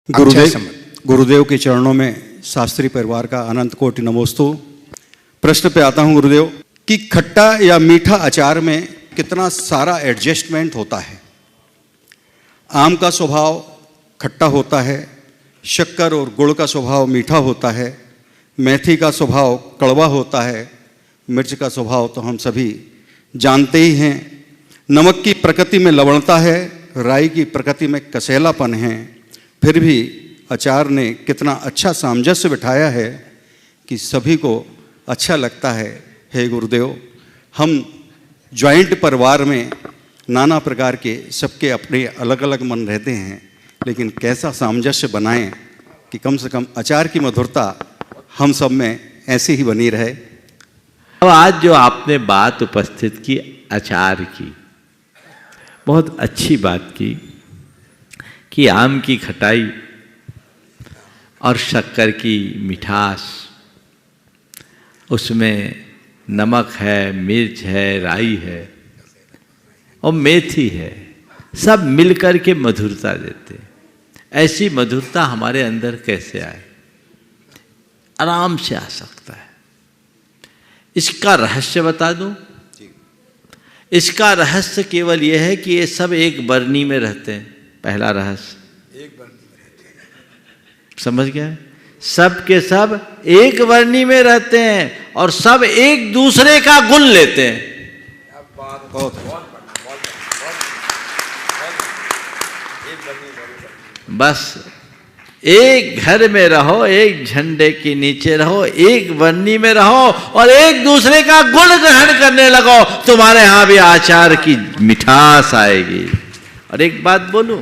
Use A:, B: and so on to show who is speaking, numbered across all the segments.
A: गुरुदेव के चरणों में शास्त्री परिवार का अनंत कोटि नमोस्तु। प्रश्न पे आता हूँ गुरुदेव कि खट्टा या मीठा अचार में कितना सारा एडजस्टमेंट होता है। आम का स्वभाव खट्टा होता है, शक्कर और गुड़ का स्वभाव मीठा होता है, मेथी का स्वभाव कड़वा होता है, मिर्च का स्वभाव तो हम सभी जानते ही हैं। नमक की प्रकृति में लवणता है, राई की प्रकृति में कसैलापन है, फिर भी अचार ने कितना अच्छा सामंजस्य बिठाया है कि सभी को अच्छा लगता है। हे गुरुदेव, हम जॉइंट परिवार में नाना प्रकार के सबके अपने अलग अलग मन रहते हैं, लेकिन कैसा सामंजस्य बनाएं कि कम से कम अचार की मधुरता हम सब में ऐसी ही बनी रहे।
B: अब आज जो आपने बात उपस्थित की अचार की, बहुत अच्छी बात की कि आम की खटाई और शक्कर की मिठास, उसमें नमक है, मिर्च है, राई है और मेथी है, सब मिलकर के मधुरता देते। ऐसी मधुरता हमारे अंदर कैसे आए? आराम से आ सकता है। इसका रहस्य बता दूं? इसका रहस्य केवल यह है कि ये सब एक बरनी में रहते हैं। पहला रहस्य, एक बरनी में रहते हैं। समझ गए? सब के सब एक बरनी में रहते हैं और सब एक दूसरे का गुण लेते हैं। बस एक घर में रहो, एक झंडे के नीचे रहो, एक बरनी में रहो और एक दूसरे का गुण ग्रहण करने लगो, तुम्हारे यहां भी अचार की मिठास आएगी। और एक बात बोलूं,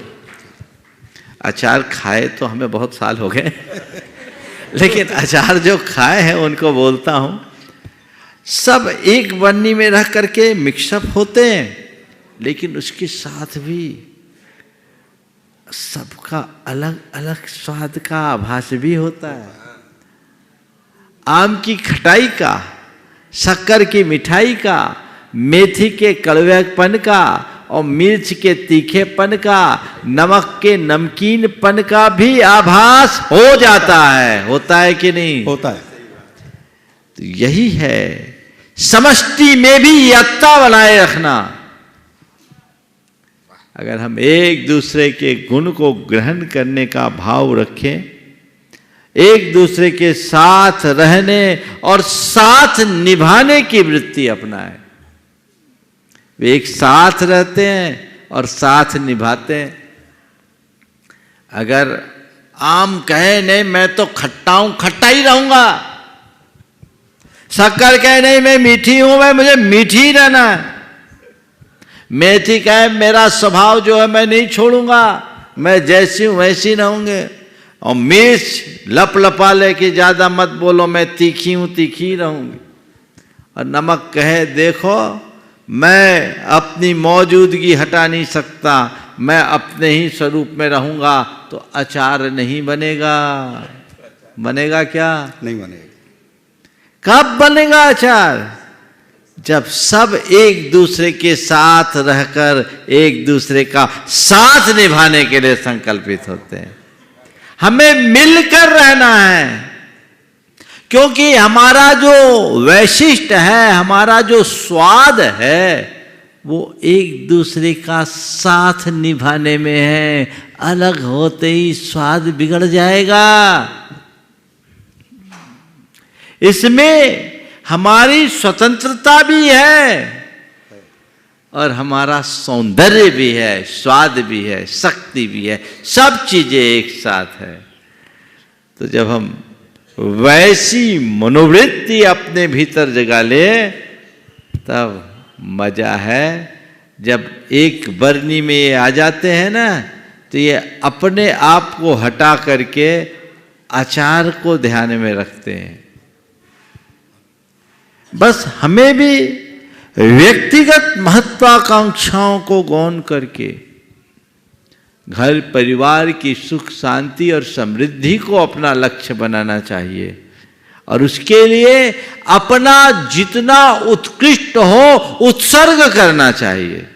B: अचार खाए तो हमें बहुत साल हो गए लेकिन अचार जो खाए हैं उनको बोलता हूं, सब एक बरनी में रह करके मिक्सअप होते हैं, लेकिन उसके साथ भी सबका अलग अलग स्वाद का आभास भी होता है। आम की खटाई का, शक्कर की मिठाई का, मेथी के कड़वेपन का और मिर्च के तीखेपन का, नमक के नमकीनपन का भी आभास हो जाता है। होता है कि नहीं?
A: होता है।
B: तो यही है समष्टि में भी एकता बनाए रखना। अगर हम एक दूसरे के गुण को ग्रहण करने का भाव रखें, एक दूसरे के साथ रहने और साथ निभाने की वृत्ति अपनाएं, वे एक साथ रहते हैं और साथ निभाते हैं। अगर आम कहे नहीं मैं तो खट्टा हूं, खट्टा ही रहूंगा, शक्कर कहे नहीं मैं मीठी हूं, मैं मुझे मीठी ही रहना है, मेथी कहे मेरा स्वभाव जो है मैं नहीं छोड़ूंगा, मैं जैसी हूं वैसी रहूंगे, और मिर्च लप लपा ले कि ज्यादा मत बोलो, मैं तीखी हूं तीखी ही रहूंगी, और नमक कहे देखो मैं अपनी मौजूदगी हटा नहीं सकता, मैं अपने ही स्वरूप में रहूंगा, तो अचार नहीं बनेगा। बनेगा क्या?
A: नहीं बनेगा।
B: कब बनेगा अचार? जब सब एक दूसरे के साथ रहकर एक दूसरे का साथ निभाने के लिए संकल्पित होते हैं। हमें मिलकर रहना है, क्योंकि हमारा जो वैशिष्ट है, हमारा जो स्वाद है, वो एक दूसरे का साथ निभाने में है। अलग होते ही स्वाद बिगड़ जाएगा। इसमें हमारी स्वतंत्रता भी है और हमारा सौंदर्य भी है, स्वाद भी है, शक्ति भी है, सब चीजें एक साथ है। तो जब हम वैसी मनोवृत्ति अपने भीतर जगा ले, तब मजा है। जब एक बरनी में ये आ जाते हैं ना, तो ये अपने आप को हटा करके अचार को ध्यान में रखते हैं। बस हमें भी व्यक्तिगत महत्वाकांक्षाओं को गौण करके घर परिवार की सुख शांति और समृद्धि को अपना लक्ष्य बनाना चाहिए, और उसके लिए अपना जितना उत्कृष्ट हो उत्सर्ग करना चाहिए।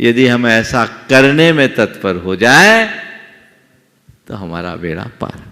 B: यदि हम ऐसा करने में तत्पर हो जाए तो हमारा बेड़ा पार।